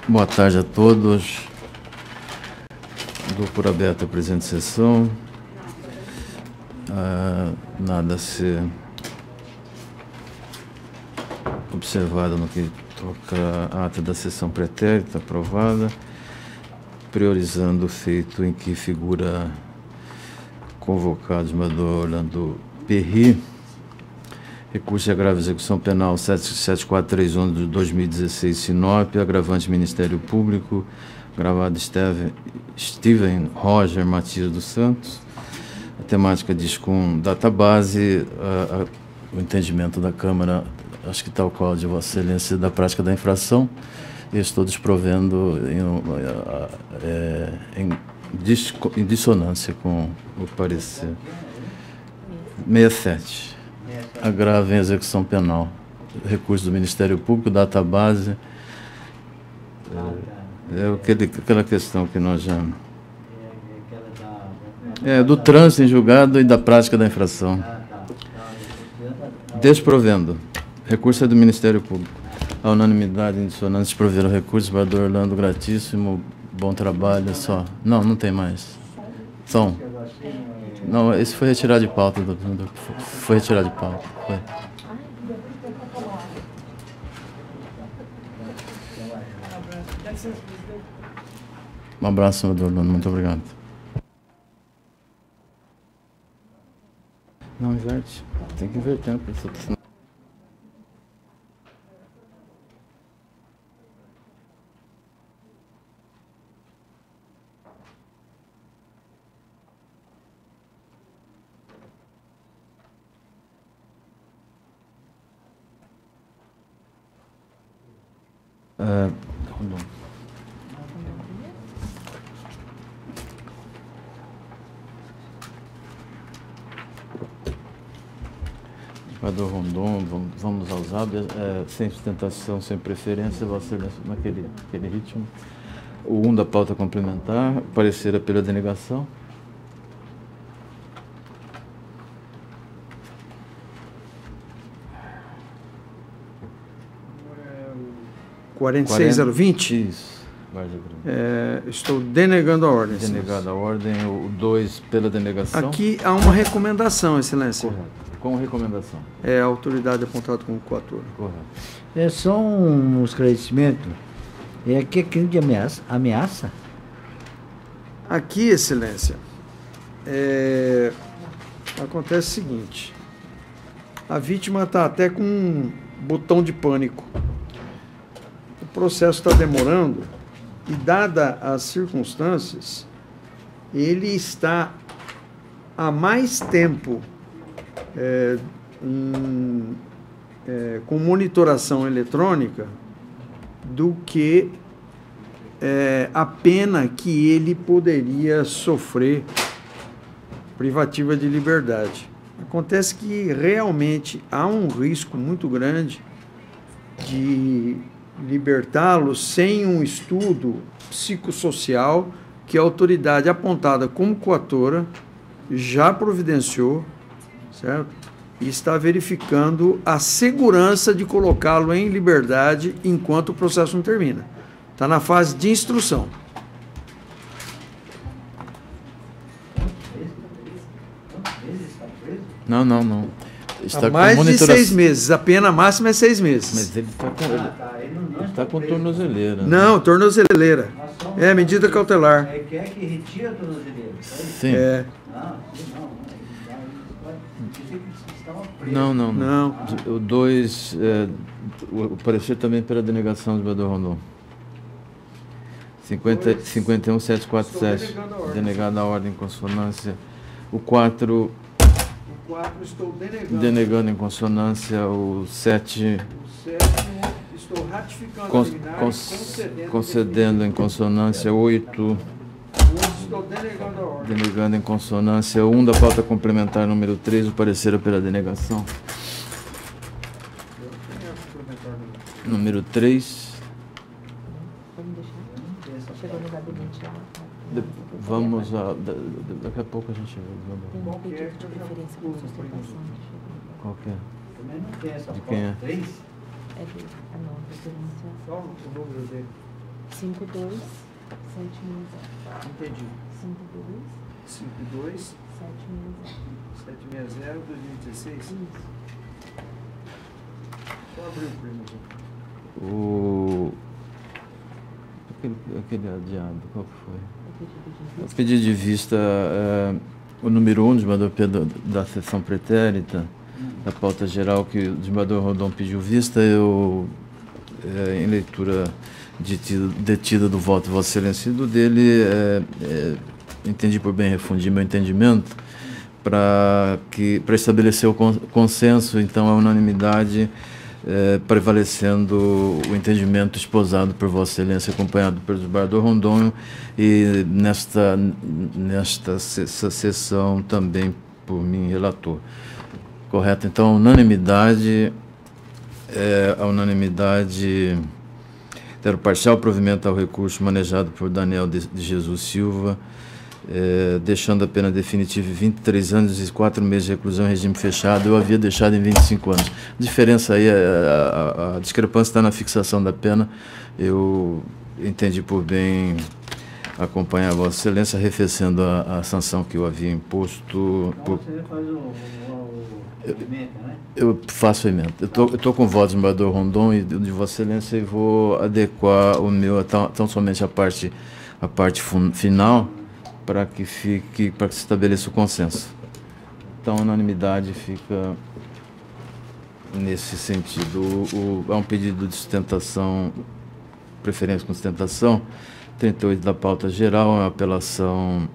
Boa tarde a todos. Dou por aberta a presente sessão. Nada a ser observado no que toca a ata da sessão pretérita aprovada, priorizando o feito em que figura convocado o senador Orlando Perry, recurso de agravo de execução penal 7431 de 2016, Sinop, agravante Ministério Público, gravado Steven Roger Matias dos Santos. A temática diz com database, o entendimento da Câmara, acho que tal qual de Vossa Excelência, da prática da infração. Eu estou desprovendo em dissonância com o parecer. 67. Agravo em execução penal. Recurso do Ministério Público, database. Aquela questão que nós já... do trânsito em julgado e da prática da infração. Desprovendo. Recurso é do Ministério Público. A unanimidade em dissonância desprover o recurso. Senador Orlando, gratíssimo. Bom trabalho. Só. Não tem mais. Som. Não, esse foi retirado de pauta. Foi retirado de pauta. Foi. Um abraço, senador Orlando. Muito obrigado. Não, inverte. Tem que inverter. Senador Rondon, vamos aos hábitos, sem sustentação, sem preferência, Vossa Excelência, naquele ritmo. O 1 da pauta complementar, parecer pela denegação. É, 46020? Isso. Estou denegando a ordem. Denegada a ordem, o 2 pela denegação. Aqui há uma recomendação, Excelência. Correto. Com recomendação. A autoridade apontada como coator. Correto. Só um esclarecimento. Aqui é crime de ameaça? Aqui, Excelência, acontece o seguinte. A vítima está até com um botão de pânico. O processo está demorando e, dada as circunstâncias, ele está há mais tempo com monitoração eletrônica do que a pena que ele poderia sofrer privativa de liberdade. Acontece que realmente há um risco muito grande de libertá-lo sem um estudo psicossocial que a autoridade apontada como coatora já providenciou, certo? E está verificando a segurança de colocá-lo em liberdade enquanto o processo não termina. Está na fase de instrução. Não. Está há mais de 6 meses. A pena máxima é 6 meses. Mas ele está com tornozeleira. Não, tornozeleira. Medida cautelar. Quer que retire a tornozeleira? Sim. Não. O 2, o parecer também pela denegação do senador Rondon. 51747, denegada a ordem em consonância. O 4, estou denegando em consonância. O 7, estou ratificando concedendo em consonância. 8, estou denegando a ordem. denegando em consonância. 1 da pauta complementar número 3, o parecer pela denegação. Número 3. Chegou no gabinete lá. Vamos a... Daqui a pouco a gente... Tem um pedido de referência com sustentação. Qual que é? Também não tem essa De quem é? 3? É de... não, referência... Só o número dele. 52, 760. Entendi. 52, 52 760. 760 2016. Isso. Só abrir o primo aqui. Aquele adiado, qual que foi? O O pedido de vista, o número 1 do desembargador Pedro da sessão pretérita, da pauta geral que o desembargador Rondon pediu vista, eu, em leitura detida do voto de Vossa Excelência e do dele, entendi por bem refundir meu entendimento para estabelecer o consenso, então, a unanimidade, prevalecendo o entendimento esposado por Vossa Excelência, acompanhado pelo desembargador Rondon, e nesta sessão também por mim, relator. Correto? Então, a unanimidade der o parcial provimento ao recurso manejado por Daniel de Jesus Silva, deixando a pena definitiva em 23 anos e 4 meses de reclusão em regime fechado. Eu havia deixado em 25 anos. A diferença aí, a discrepância está na fixação da pena. Eu entendi por bem acompanhar a Vossa Excelência, arrefecendo a sanção que eu havia imposto. Você faz o emenda, né? Eu faço a emenda. Eu estou com o voto do desembargador Rondon e de Vossa Excelência, e vou adequar o meu, tão somente a parte final, para que se estabeleça o consenso. Então, a unanimidade fica nesse sentido. É um pedido de sustentação, preferência com sustentação, 38 da pauta geral, é uma apelação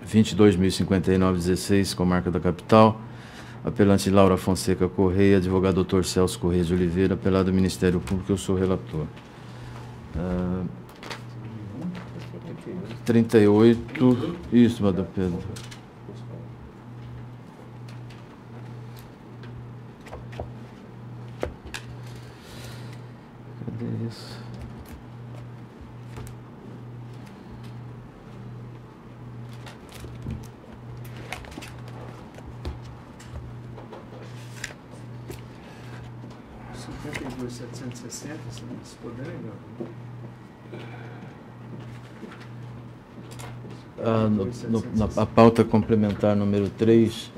22.059/16, comarca da capital. Apelante Laura Fonseca Correia, advogado Dr. Celso Correia de Oliveira, apelado do Ministério Público, eu sou relator. 38, isso, Madame Pedro. Cadê isso? R$ 52.760, se puder lembrar. A pauta complementar número 3,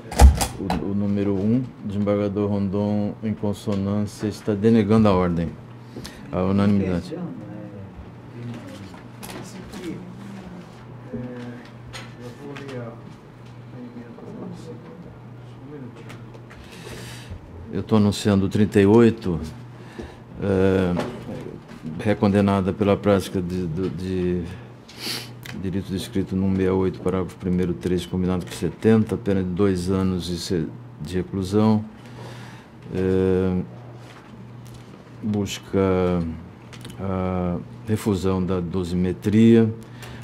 o número 1, desembargador Rondon, em consonância, está denegando a ordem, a unanimidade. Esse aqui, eu vou ler a emenda para você. Um minutinho. Eu estou anunciando o 38, recondenada pela prática de direito descrito no 168, parágrafo 1º, 3, combinado por 70, pena de 2 anos de reclusão. Busca a refusão da dosimetria,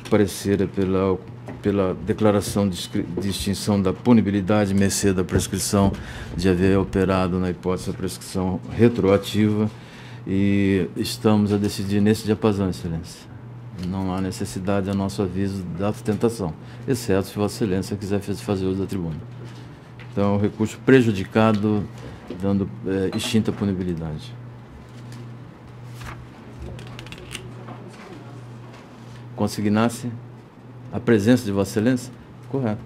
parecer pela declaração de extinção da punibilidade, mercê da prescrição de haver operado na hipótese da prescrição retroativa, e estamos a decidir nesse diapasão, Excelência. Não há necessidade, a nosso aviso, da sustentação, exceto se Vossa Excelência quiser fazer uso da tribuna. Então, o recurso prejudicado, dando extinta punibilidade. Consignasse a presença de Vossa Excelência? Correto.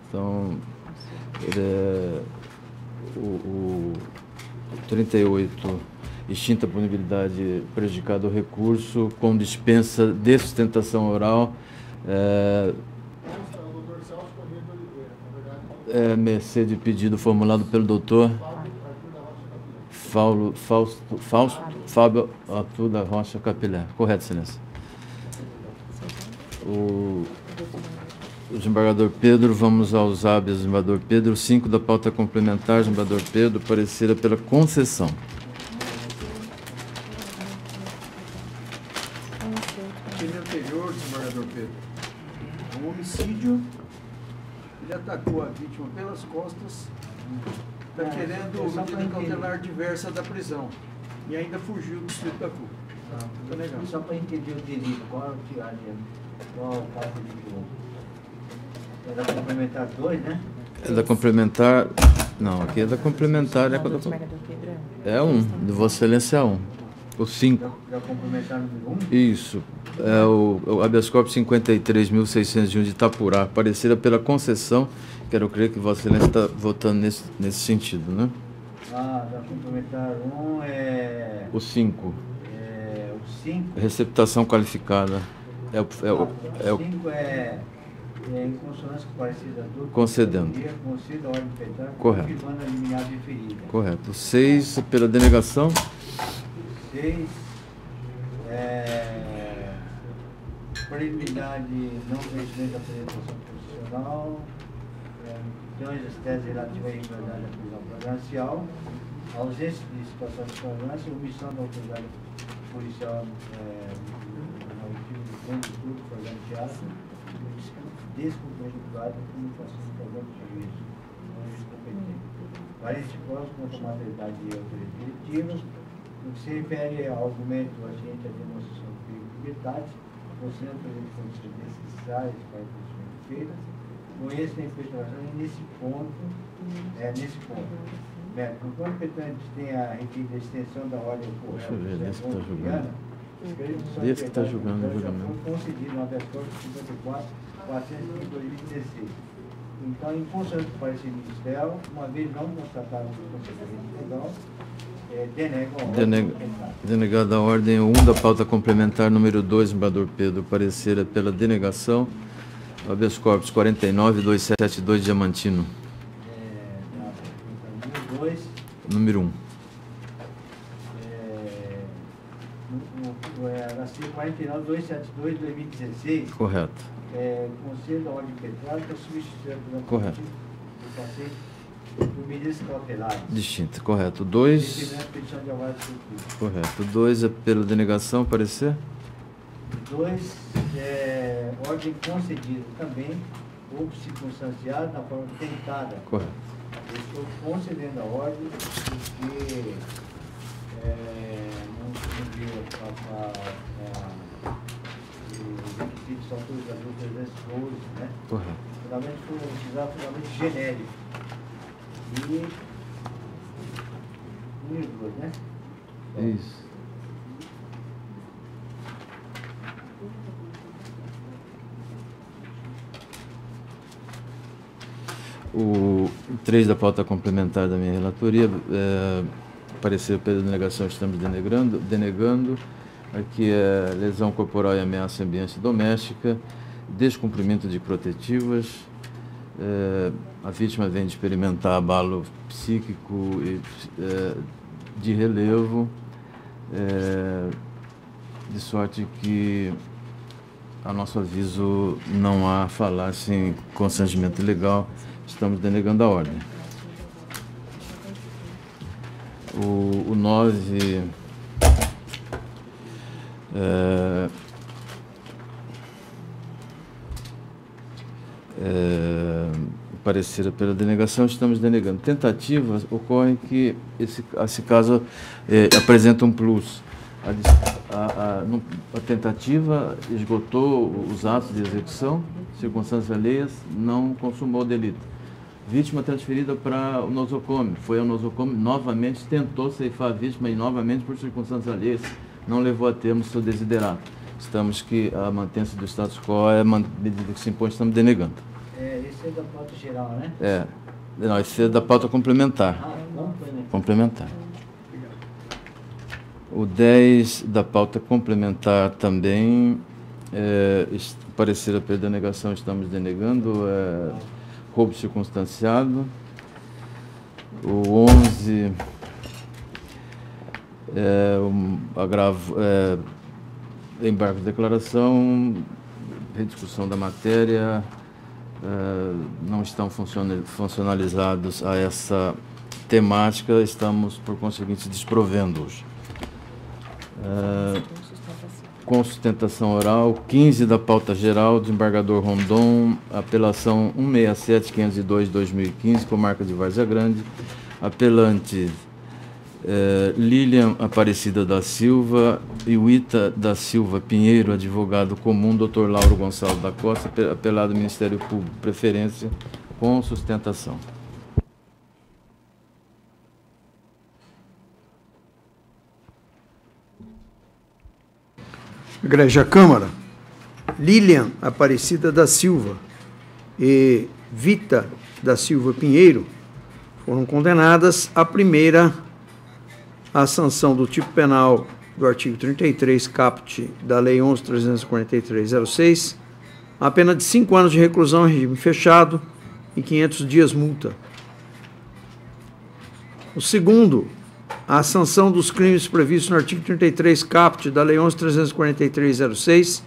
Então, o 38, extinta a punibilidade, prejudicado o recurso, com dispensa de sustentação oral, mercê de pedido formulado pelo doutor Fábio Arthur da Rocha Capilé. Correto, Excelência. O desembargador Pedro, vamos aos habeas do desembargador Pedro. 5 da pauta complementar, desembargador Pedro, parecida pela concessão. Crime anterior, desembargador Pedro. Um homicídio, ele atacou a vítima pelas costas, está querendo medida cautelar diversa da prisão e ainda fugiu do distrito da CUP. Tá legal. Só para entender o delito, qual o caso de jogo? É da complementar 2, né? É da complementar. Não, aqui é da complementar. Do desembargador Pedro É 1, de Vossa Excelência é 1. O 5. Da complementar número 1? Isso. É o habeas corpus 53.601 de Itapurá. Parecida pela concessão. Quero crer que Vossa Excelência está votando nesse sentido, né? Da complementar 1 é... O 5. O 5? Receptação qualificada. O 5 é em consonância com parecida do concedendo. Conceda a ordem petar, correto. confirmando a liminar deferida. Correto. 6 pela denegação. 6 preliminar de não conhecimento da apresentação profissional, questões das teses relativas à irregularidade da prisão flagrancial, ausência de situação de flagrância, omissão da autoridade policial no motivo de conduto flagranteado, descumprimento do ato de comunicação do flagrante de juízo, não juiz competente. Parece próximo quanto à materialidade e autoridade diretiva, no que se refere ao argumento atinente à demonstração de perigo, considerando presente condições necessárias para o procedimento feito, conheço a investigação nesse ponto. Quando o petente tem a requerida extensão da ordem Deixa eu ver, desse que está julgando. Desse que está julgando o julgamento. Foi concedido no habeas corpus 54.405/2016. Então, em consonância com o parecer ministerial, uma vez não constatado o procedimento legal, denega a ordem. Denegada a ordem 1 da pauta complementar número 2, embargador Pedro, parecer pela denegação, habeas corpus 49.272, Diamantino. Número 1. HC 49.272/2016. Correto. Conceda a ordem petrada substituindo correto. do paciente por medidas cautelares. Distinta, correto. 2. Correto. 2 é pela denegação, parecer? 2 ordem concedida também, ou circunstanciada na forma tentada. Correto. Eu estou concedendo a ordem porque não cumpriu os requisitos autorizadores 312, né? Correto. Fundamento foi utilizado fundamento genérico. E 1 e 2, né? Isso. O 3 da pauta complementar da minha relatoria, parecer pela denegação, estamos denegando. Aqui é lesão corporal e ameaça em ambiente doméstica, descumprimento de protetivas. A vítima vem de experimentar abalo psíquico de relevo, de sorte que, a nosso aviso, não há falar-se em constrangimento ilegal. Estamos denegando a ordem. O 9 parecer pela denegação, estamos denegando. Tentativa ocorre que esse caso apresenta um plus. A tentativa esgotou os atos de execução, circunstâncias alheias, não consumou o delito. Vítima transferida para o nosocômio. Foi ao nosocômio, novamente tentou ceifar a vítima e novamente, por circunstâncias alheias, não levou a termo seu desiderato. Estamos que a mantença do status quo é a medida que se impõe, estamos denegando. Esse é da pauta geral, né? Não, esse é da pauta complementar. Complementar. O 10 da pauta complementar também, parecer pela denegação, estamos denegando. Roubo circunstanciado. O 11 agravo, embargo de declaração, rediscussão da matéria, não estão funcionalizados a essa temática, estamos, por conseguinte, desprovendo-os. Com sustentação oral, 15 da pauta geral, desembargador Rondon, apelação 167.502/2015, comarca de Várzea Grande, apelante Lilian Aparecida da Silva e Wita da Silva Pinheiro, advogado comum, Dr. Lauro Gonçalves da Costa, apelado Ministério Público, preferência com sustentação. Igreja Câmara, Lilian Aparecida da Silva e Vita da Silva Pinheiro foram condenadas à primeira à sanção do tipo penal do artigo 33, caput da Lei 11.343/06, a pena de 5 anos de reclusão em regime fechado e 500 dias multa. O segundo, a sanção dos crimes previstos no artigo 33, caput da Lei 11.343/06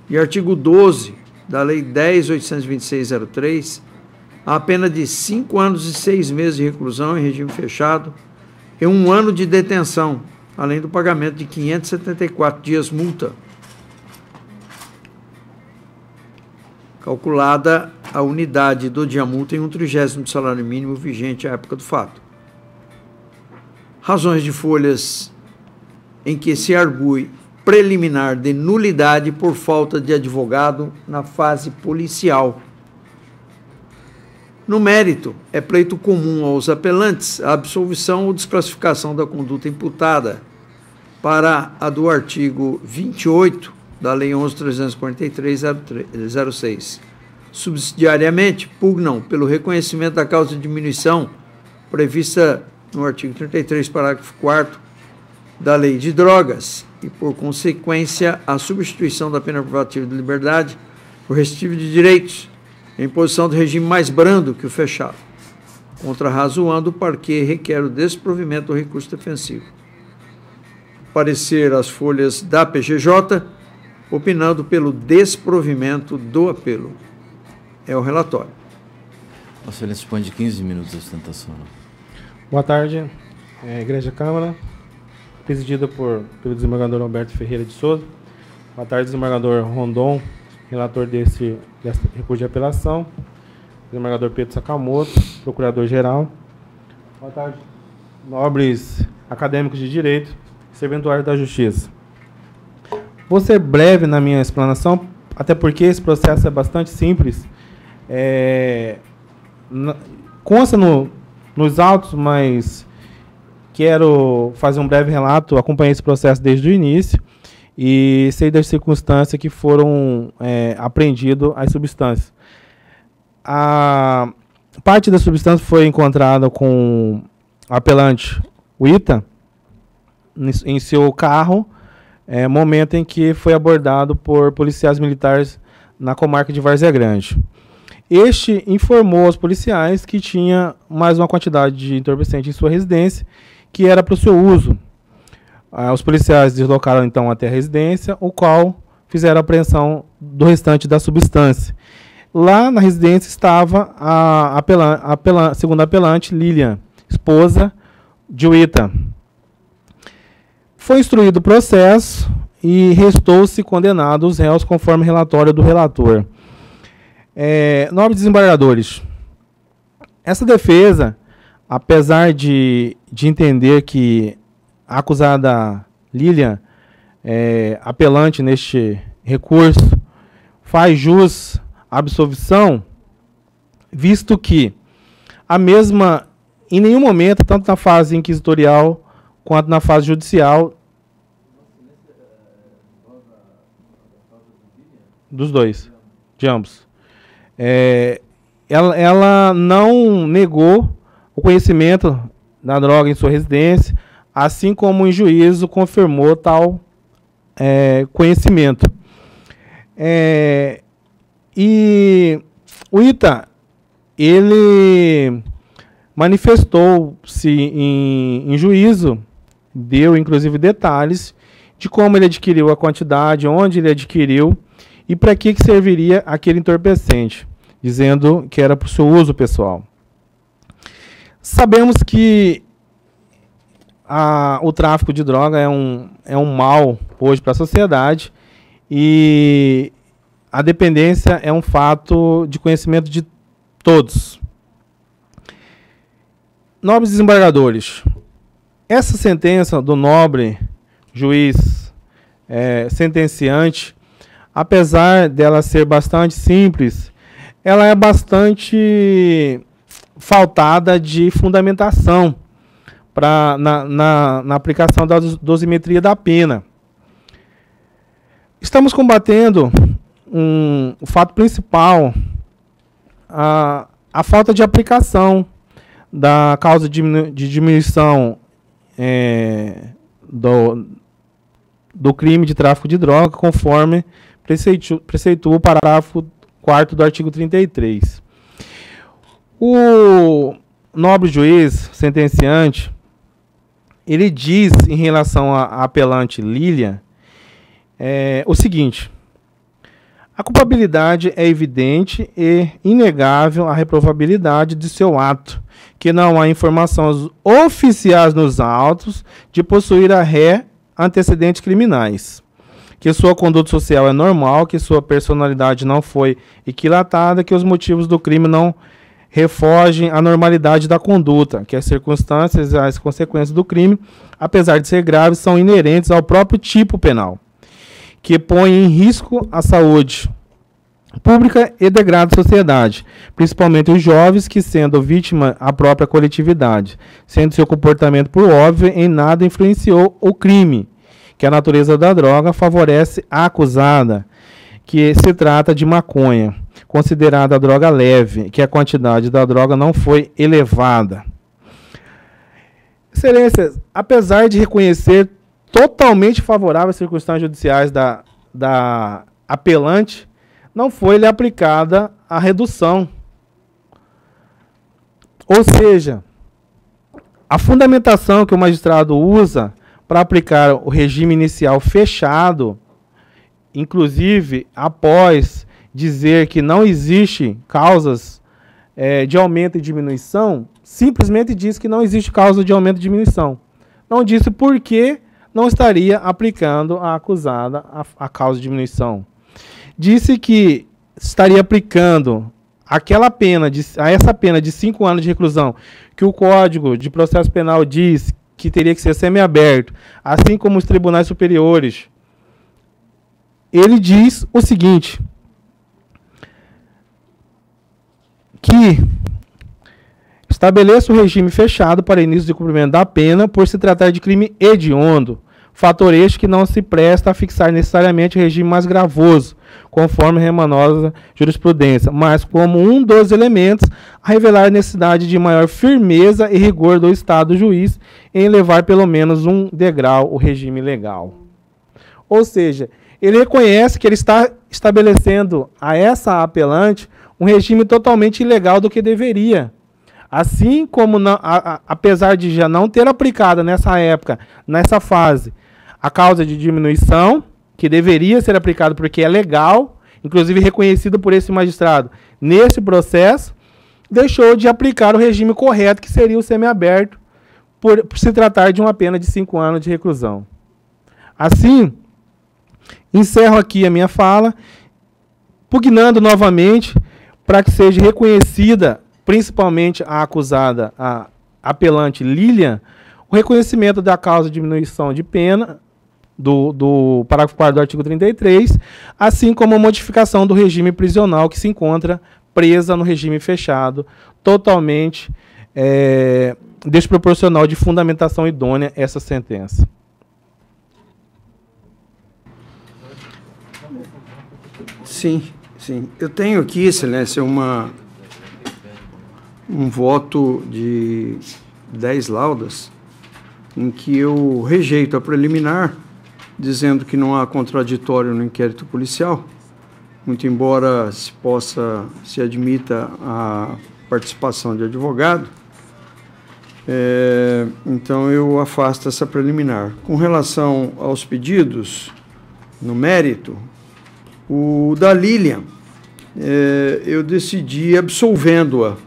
e artigo 12 da Lei 10.826/03, a pena de 5 anos e 6 meses de reclusão em regime fechado e 1 ano de detenção, além do pagamento de 574 dias multa, calculada a unidade do dia multa em 1/30 do salário mínimo vigente à época do fato. Razões de folhas em que se argue preliminar de nulidade por falta de advogado na fase policial. No mérito, é pleito comum aos apelantes a absolvição ou desclassificação da conduta imputada para a do artigo 28 da Lei 11.343/06. Subsidiariamente, pugnam pelo reconhecimento da causa de diminuição prevista no artigo 33, parágrafo 4º da Lei de Drogas e, por consequência, a substituição da pena privativa de liberdade por restritiva de direitos, em posição do regime mais brando que o fechado, contrarrazoando o parquê requer o desprovimento do recurso defensivo. Parecer as folhas da PGJ, opinando pelo desprovimento do apelo. É o relatório. Vossa Excelência dispõe de 15 minutos de sustentação. Boa tarde, Igreja Câmara, presidida pelo desembargador Alberto Ferreira de Souza. Boa tarde, desembargador Rondon, relator desse recurso de apelação. Desembargador Pedro Sakamoto, procurador-geral. Boa tarde, nobres acadêmicos de direito, serventuário da Justiça. Vou ser breve na minha explanação, até porque esse processo é bastante simples. Consta nos autos, mas quero fazer um breve relato. Acompanhei esse processo desde o início e sei das circunstâncias que foram apreendidas as substâncias. A parte da substância foi encontrada com o apelante Wita em seu carro, momento em que foi abordado por policiais militares na comarca de Várzea Grande. Este informou aos policiais que tinha mais uma quantidade de entorpecente em sua residência, que era para o seu uso. Os policiais deslocaram então até a residência, o qual fizeram a apreensão do restante da substância. Lá na residência estava a segunda apelante, Lilian, esposa de Wita. Foi instruído o processo e restou-se condenados os réus conforme relatório do relator. Nobres desembargadores, essa defesa, apesar de entender que a acusada Lilian, apelante neste recurso, faz jus à absolvição, visto que a mesma, em nenhum momento, tanto na fase inquisitorial quanto na fase judicial, dos dois, de ambos, ela não negou o conhecimento da droga em sua residência, assim como em juízo confirmou tal conhecimento. E o Wita, ele manifestou-se em juízo, deu inclusive detalhes de como ele adquiriu a quantidade, onde ele adquiriu e para que serviria aquele entorpecente, dizendo que era para o seu uso pessoal. Sabemos que o tráfico de droga é um mal hoje para a sociedade e a dependência é um fato de conhecimento de todos. Nobres desembargadores, essa sentença do nobre juiz sentenciante, apesar dela ser bastante simples, ela é bastante faltada de fundamentação na aplicação da dosimetria da pena. Estamos combatendo o fato principal, a falta de aplicação da causa de diminuição do crime de tráfico de droga, conforme preceitua o parágrafo 4º do artigo 33. O nobre juiz sentenciante, ele diz em relação à apelante Lília o seguinte: a culpabilidade é evidente e inegável a reprovabilidade de seu ato, que não há informações oficiais nos autos de possuir a ré antecedentes criminais, que sua conduta social é normal, que sua personalidade não foi equilatada, que os motivos do crime não refogem a normalidade da conduta, que as circunstâncias e as consequências do crime, apesar de ser graves, são inerentes ao próprio tipo penal, que põe em risco a saúde pública e degrada a sociedade, principalmente os jovens, que, sendo vítima a própria coletividade, sendo seu comportamento por óbvio, em nada influenciou o crime, que a natureza da droga favorece a acusada, que se trata de maconha, considerada a droga leve, que a quantidade da droga não foi elevada. Excelências, apesar de reconhecer totalmente favoráveis às circunstâncias judiciais da apelante, não foi-lhe aplicada a redução. Ou seja, a fundamentação que o magistrado usa para aplicar o regime inicial fechado, inclusive após dizer que não existe causas de aumento e diminuição, simplesmente diz que não existe causa de aumento e diminuição. Não disse por que não estaria aplicando à acusada a causa de diminuição. Disse que estaria aplicando essa pena de 5 anos de reclusão, que o Código de Processo Penal diz que teria que ser semiaberto, assim como os tribunais superiores. Ele diz o seguinte: que estabeleça o regime fechado para início de cumprimento da pena por se tratar de crime hediondo, fator este que não se presta a fixar necessariamente o regime mais gravoso, conforme remanosa jurisprudência, mas como um dos elementos a revelar a necessidade de maior firmeza e rigor do Estado juiz em elevar pelo menos um degrau o regime legal. Ou seja, ele reconhece que ele está estabelecendo a essa apelante um regime totalmente ilegal do que deveria. Assim como, apesar de já não ter aplicado nessa época, nessa fase, a causa de diminuição, que deveria ser aplicado porque é legal, inclusive reconhecido por esse magistrado nesse processo, deixou de aplicar o regime correto, que seria o semiaberto, por se tratar de uma pena de 5 anos de reclusão. Assim, encerro aqui a minha fala, pugnando novamente para que seja reconhecida, principalmente a acusada, a apelante Lília, o reconhecimento da causa de diminuição de pena do parágrafo 4º do artigo 33, assim como a modificação do regime prisional que se encontra presa no regime fechado, totalmente desproporcional de fundamentação idônea essa sentença. Sim, sim. Eu tenho aqui, Excelência, um voto de 10 laudas, em que eu rejeito a preliminar, dizendo que não há contraditório no inquérito policial, muito embora se admita a participação de advogado. Então eu afasto essa preliminar. Com relação aos pedidos, no mérito, o da Lília, eu decidi absolvendo-a.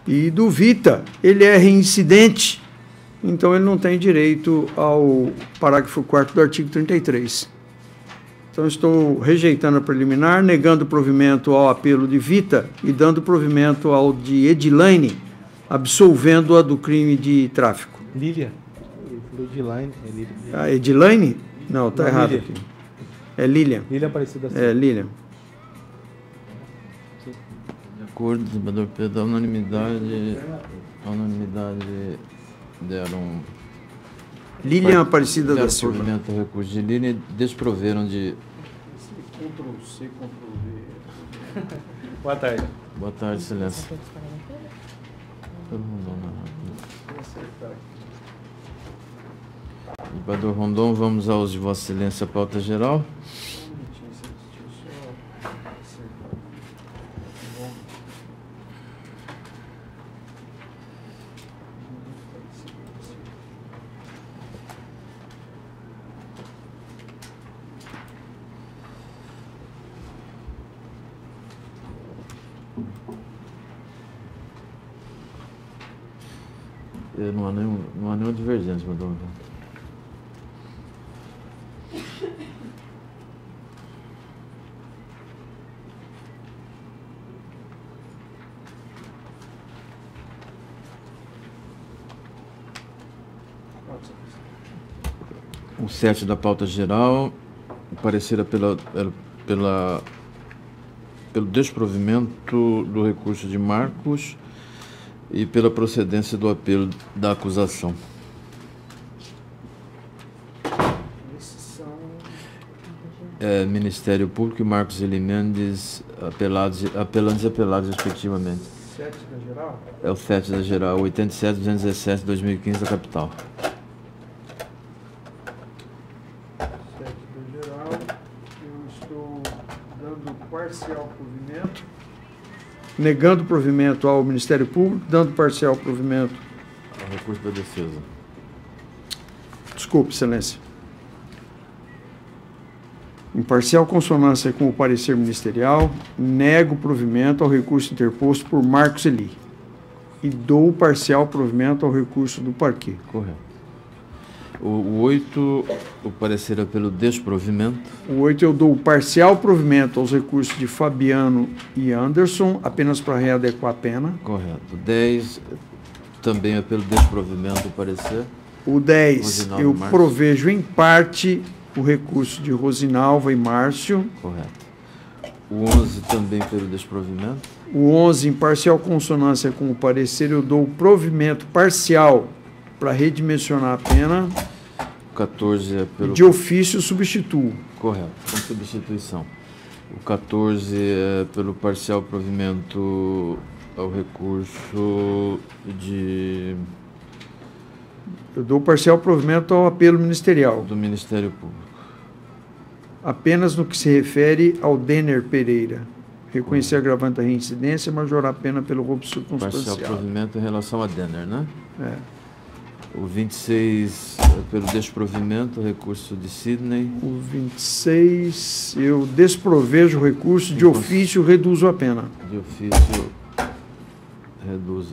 E do Vita, ele é reincidente, então ele não tem direito ao parágrafo 4º do artigo 33. Então estou rejeitando a preliminar, negando provimento ao apelo de Vita e dando provimento ao de Edilaine, absolvendo-a do crime de tráfico. Lília? Edilaine? Ah, Edilaine? Não, está errado Lília. aqui. É Lília. Lília Aparecida. É, Lília. De acordo, desembargador Pedro, a unanimidade Lília Aparecida da deram Silva. provimento ao recurso de Lília e desproveram de Ctrl+C, Ctrl+V. Boa tarde. Boa tarde, Excelência. Todo mundo, Vou acertar aqui. Desembargador Rondon, vamos aos de Vossa Excelência, a pauta geral. Um minutinho, deixa eu só acertar. Bom. Não há nenhuma divergência, Desembargador Rondon. O 7 da pauta geral, o parecer é pelo desprovimento do recurso de Marcos e pela procedência do apelo da acusação. Esses são Ministério Público e Marcos Eli Mendes, apelantes e apelados, respectivamente. 7 da geral. É o 7 da geral, 87.217, 2015, da capital. 7 da geral. Eu estou dando parcial provimento. Negando provimento ao Ministério Público, dando parcial provimento. O recurso da defesa. Desculpe, Excelência. Em parcial consonância com o parecer ministerial, nego provimento ao recurso interposto por Marcos Eli e dou parcial provimento ao recurso do parquê. Correto. O 8, o parecer é pelo desprovimento. O 8 eu dou parcial provimento aos recursos de Fabiano e Anderson, apenas para readequar a pena. Correto. O 10 também é pelo desprovimento do parecer. O 10 Rosinaldo eu e Márcio. provejo em parte o recurso de Rosinalva e Márcio. Correto. O 11 também pelo desprovimento. O 11, em parcial consonância com o parecer, eu dou provimento parcial para redimensionar a pena. O 14 é pelo... De ofício, substituo. Correto, com substituição. O 14 é pelo parcial provimento ao recurso de... Eu dou parcial provimento ao apelo ministerial, do Ministério Público. apenas no que se refere ao Denner Pereira. Reconhecer agravante da reincidência e majorar a pena pelo roubo Parcial circunstancial. provimento em relação a Denner, né? É. O 26 é pelo desprovimento, recurso de Sidney. O 26, eu desprovejo o recurso, de ofício, reduzo a pena. De ofício, reduz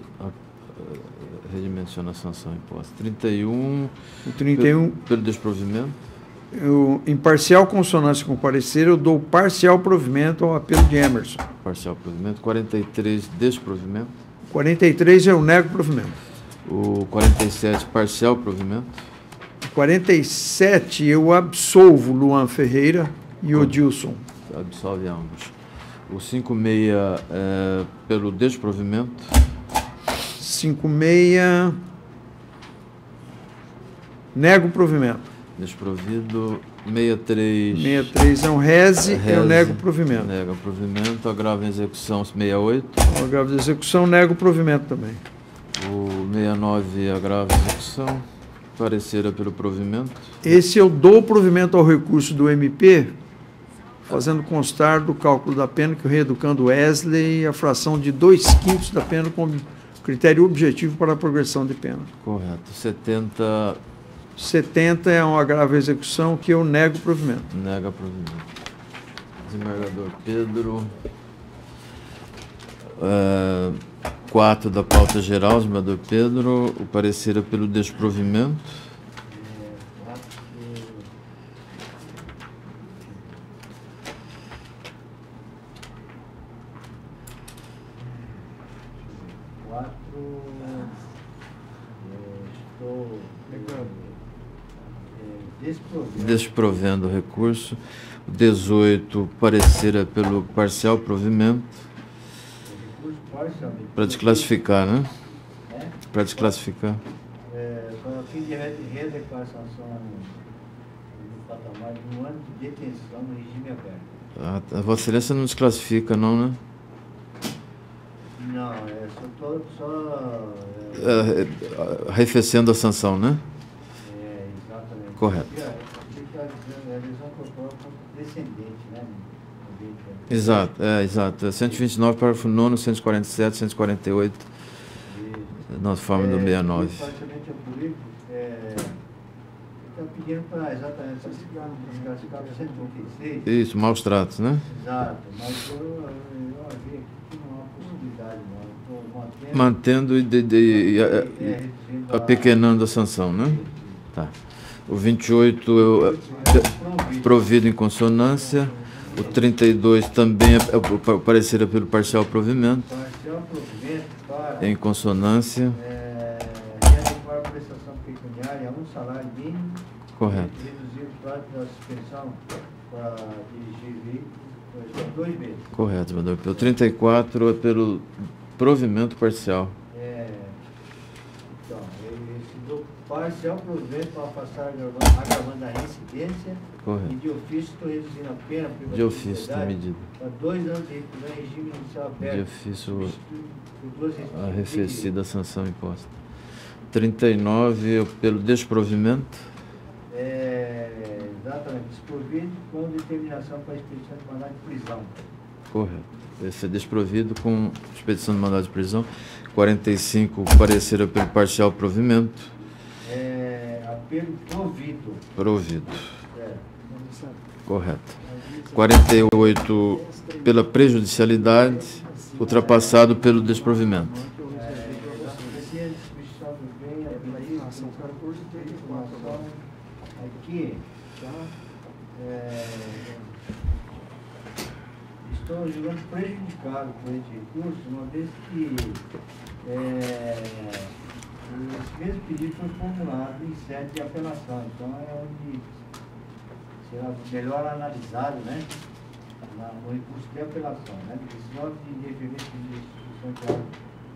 redimensiona a sanção imposta. 31, O 31, pelo desprovimento. em parcial consonância com o parecer, eu dou parcial provimento ao apelo de Emerson. Parcial provimento. 43, desprovimento. 43, eu nego provimento. O 47, parcial provimento. 47, eu absolvo Luan Ferreira e Odilson. Absolve ambos. O 56 é pelo desprovimento. 56, nego provimento. Desprovido. 63. 63 é um reze, eu Reze, nego provimento. Nega provimento. Agravo em execução 68. O agravo de execução, nego provimento também. O 69, agravo em execução. Parecer é pelo provimento. Esse eu dou provimento ao recurso do MP, fazendo constar do cálculo da pena que o reeducando Wesley a fração de 2/5 da pena como critério objetivo para a progressão de pena. Correto. 70, 70 é um agravo à execução que eu nego provimento. nega provimento. Desembargador Pedro. 4 da pauta geral, desembargador Pedro. O parecer é pelo desprovimento. 4, estou desprovendo. Desprovendo o recurso. O 18, o parecer é pelo parcial provimento. Recurso parcialmente. Para desclassificar, né? É? Para desclassificar. Para fim de readequar a sanção no patamar de um ano de detenção no regime aberto. A Vossa Excelência não desclassifica, não, né? Não, só Arrefecendo a sanção, né? exatamente. Correto. Fica a lesão corporal descendente, né? Exato, exato. 129, parágrafo 9º, 147, 148, na forma do 69. Praticamente o político está pedindo para exatamente desclassificar o 136. Isso, maus tratos, né? Exato, mas eu vi aqui que não há possibilidade, não. Estou Mantendo e apequenando a sanção, né? Tá. O 28 provido em consonância. O 32 também parecer pelo parcial provimento. Parcial provimento para em consonância. readequar a prestação pecuniária a um salário mínimo. Correto. Reduzir o prazo da suspensão para dirigir veículos por 2 meses. Correto, vereador. Pelo 34 é pelo provimento parcial. Então, esse do parcial provimento para afastar agravando a reincidência. Correto. E de ofício estou reduzindo a pena De ofício da medida. para 2 anos de reclusão em regime inicial aberto. De ofício por 2 arrefecida a sanção imposta. 39 é pelo desprovimento. Exatamente, desprovido com determinação para a expedição de mandado de prisão. Correto. Esse é desprovido com expedição de mandado de prisão. 45 parecer pelo parcial provimento. Apelo provido. Provido. Correto. 48 pela prejudicialidade, ultrapassado pelo desprovimento. Aqui, estou julgando prejudicado por esse recurso, uma vez que esse mesmo pedido foi formulado em sede de apelação, então é onde será melhor analisado, né, no recurso de apelação, né, decisão de indeferimento de instituição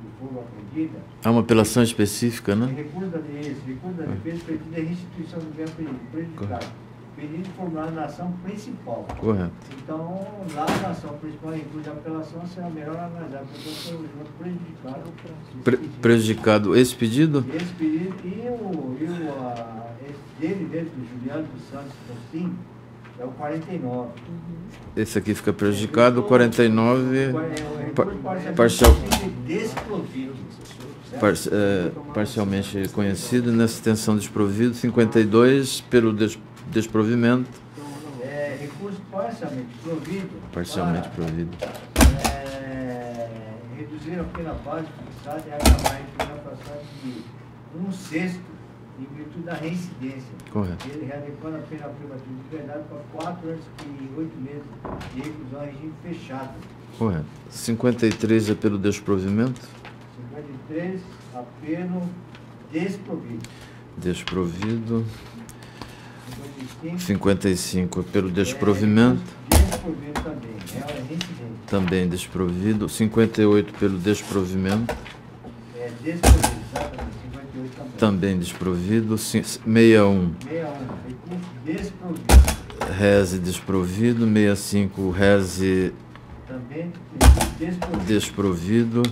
de fogo apreendida. Há uma apelação específica, né? Recurso da defesa pretende a restituição do bem prejudicado, pedido formulado na ação principal. Correto. Então, lá na ação principal, recurso de apelação será melhor analisado, porque foi o junto prejudicado. Prejudicado esse pedido? Esse pedido esse dele, do Juliano dos Santos Tostin, é o 49. Esse aqui fica prejudicado, 49 parcial, parcialmente conhecido, nessa extensão desprovido, 52 pelo desprovimento. Recurso parcialmente provido. Parcialmente provido. Reduzir a pena base fixada e agravar a pena passada de 1/6 em virtude da reincidência. Correto. Ele readequando a pena privativa de liberdade para 4 anos e 8 meses de reclusão em regime fechado. Correto. 53 é pelo desprovimento. 53, apelo desprovido. Desprovido. 55, 55 é pelo desprovimento. desprovido também, é reincidente. Também desprovido. 58 pelo desprovimento. Desprovido, exatamente, 58 também. Também desprovido. 61 61, recurso desprovido. reze desprovido. 65 reze Também desprovido. desprovido. 66,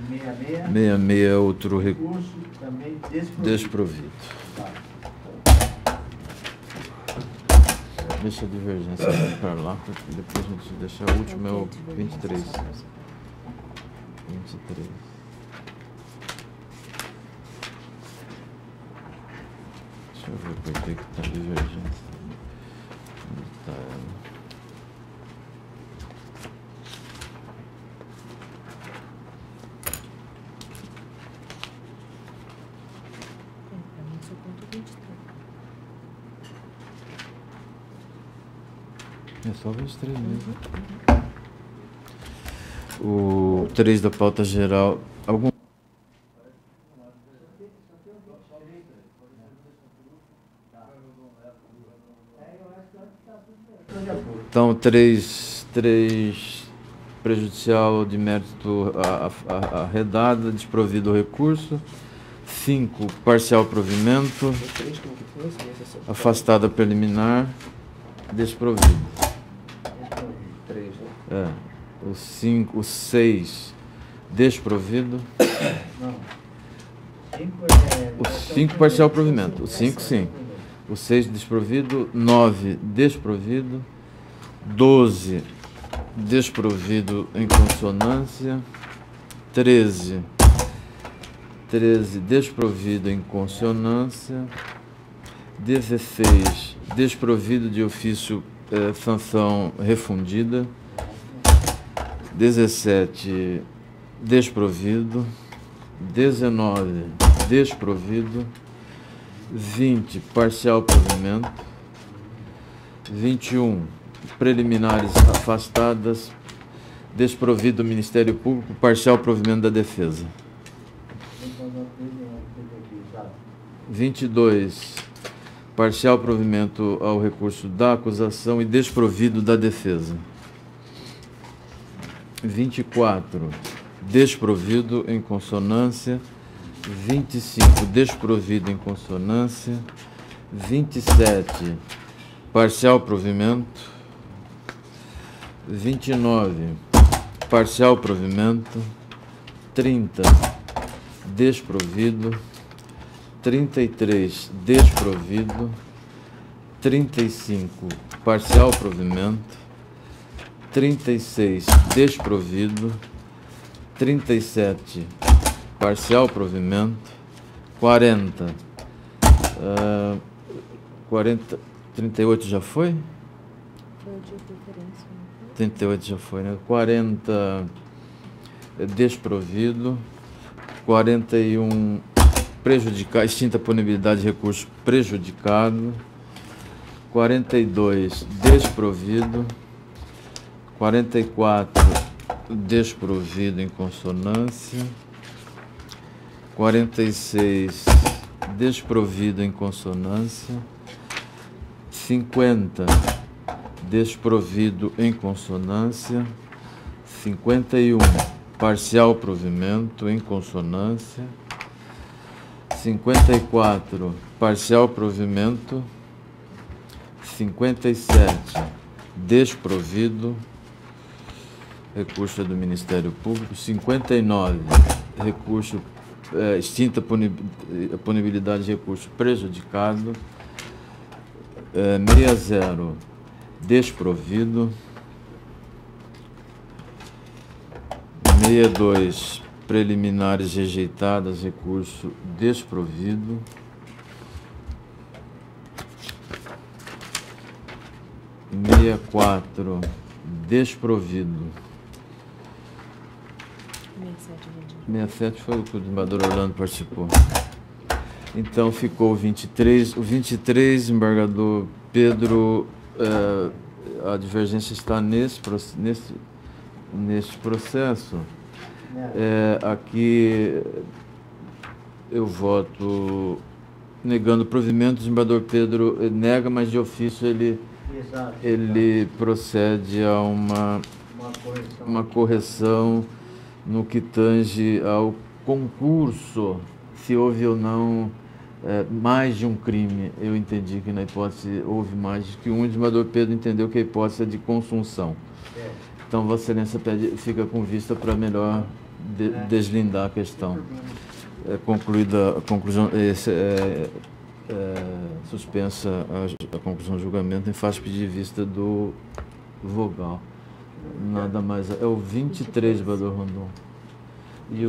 66 é outro recurso também desprovido. desprovido. Tá. Deixa a divergência para lá, porque depois a gente deixa o último, é o 23. 23. Deixa eu ver por que está a divergência. Onde está ela? Pra mim só conta o 23. É só 23 mesmo. O 3 da pauta geral. Algum... Então, 3 prejudicial de mérito arredada, desprovido o recurso. 5, parcial provimento. Afastada preliminar, desprovido. O 5, o 6 desprovido. Não. O 5 parcial provimento. O 5 sim. O 6 desprovido. 9 desprovido. 12 desprovido em consonância. 13 desprovido em consonância. 16 desprovido de ofício sanção refundida. 17 desprovido. 19 desprovido. 20 parcial provimento. 21 preliminares afastadas, desprovido do Ministério Público, parcial provimento da defesa. 22 parcial provimento ao recurso da acusação e desprovido da defesa. 24 desprovido em consonância. 25 desprovido em consonância. 27 parcial provimento. 29 parcial provimento. 30 desprovido. 33 desprovido. 35 parcial provimento. 36 desprovido. 37 parcial provimento. 40 38 já foi? Foi o de preferência. 38 já foi, né? 40 desprovido. 41 prejudicado, extinta punibilidade de recurso prejudicado. 42 desprovido. 44 desprovido em consonância. 46 desprovido em consonância. 50 desprovido em consonância. 51 parcial provimento em consonância. 54 parcial provimento. 57 desprovido, recurso é do Ministério Público. 59 recurso extinta punibilidade de recurso prejudicado. 60 desprovido. 62 preliminares rejeitadas, recurso desprovido. 64 desprovido. 67 foi o que o desembargador Orlando participou. Então ficou o 23. O 23, embargador Pedro, a divergência está nesse processo. Aqui eu voto negando o provimento. O desembargador Pedro nega, mas de ofício ele procede a uma correção no que tange ao concurso, se houve ou não mais de um crime. Eu entendi que na hipótese houve mais que um. O desembargador Pedro entendeu que a hipótese é de consunção. Então, Vossa Excelência fica com vista para melhor deslindar a questão. Concluída a conclusão, suspensa a conclusão do julgamento em face de pedir vista do vogal. Nada mais. É o 23, desembargador Rondon. E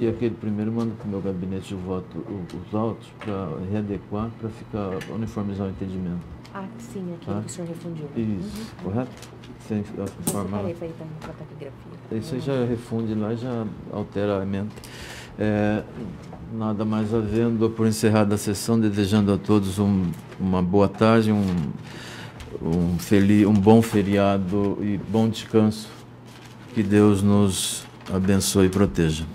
aquele primeiro manda para o meu gabinete de voto os autos para readequar, para ficar uniformizar o entendimento. Ah, sim, aquele que o senhor refundiu. Isso, correto? Sem formar. Isso aí já refunde lá, já altera a emenda. Nada mais havendo, por encerrada a sessão, desejando a todos uma boa tarde, um bom feriado e bom descanso. Que Deus nos abençoe e proteja.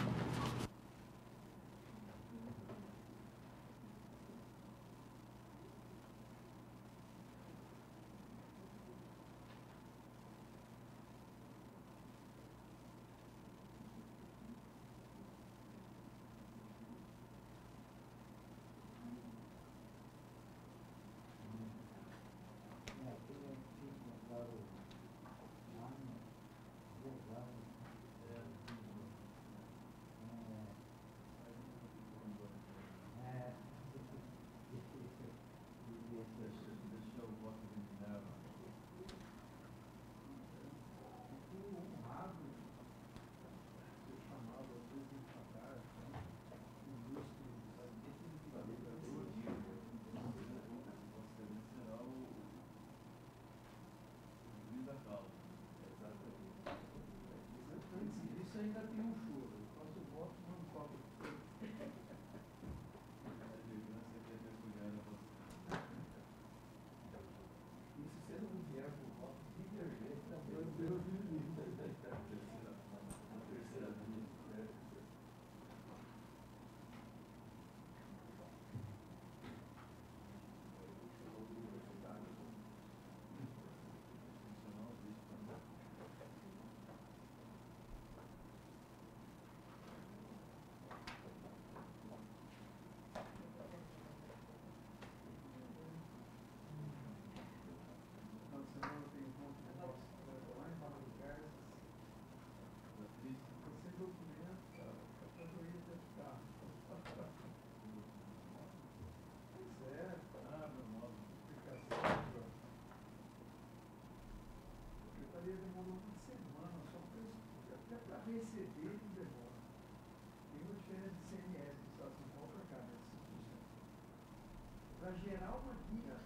gerar uma guia,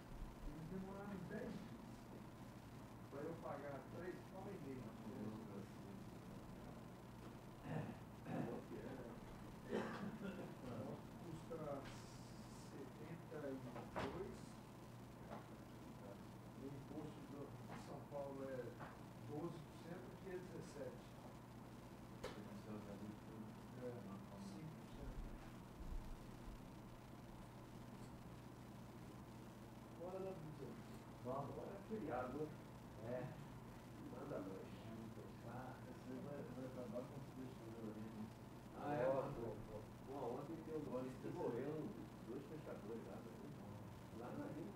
eles demoraram 10 dias para eu pagar 3 pau e meio. Custa 72. O imposto de São Paulo é 12%, que é 17%. É, 5%. Bora lá, Vitor. Vamos, agora é feriado. É. Manda nós. Você vai acabar com os bichos. Ah, é? Bom, ontem tem um gole que morreram 2 pescadores lá na Rio.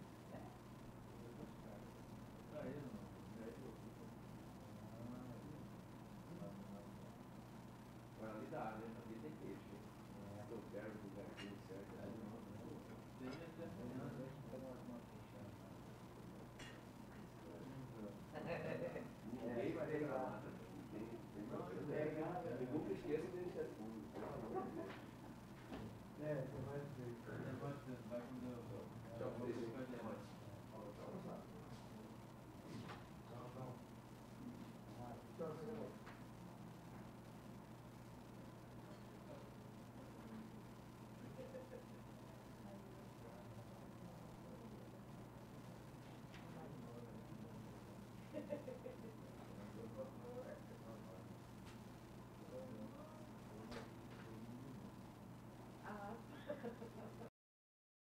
Caíram, Agora ali dá, né? Ali tem peixe. Eu quero do lugar aqui, certo? Tem até uma Ninguém vai reclamar. Eu nunca esqueço dele ser público. Você vai ver. vai com Deus. Tchau, Felipe. Tchau. Tchau.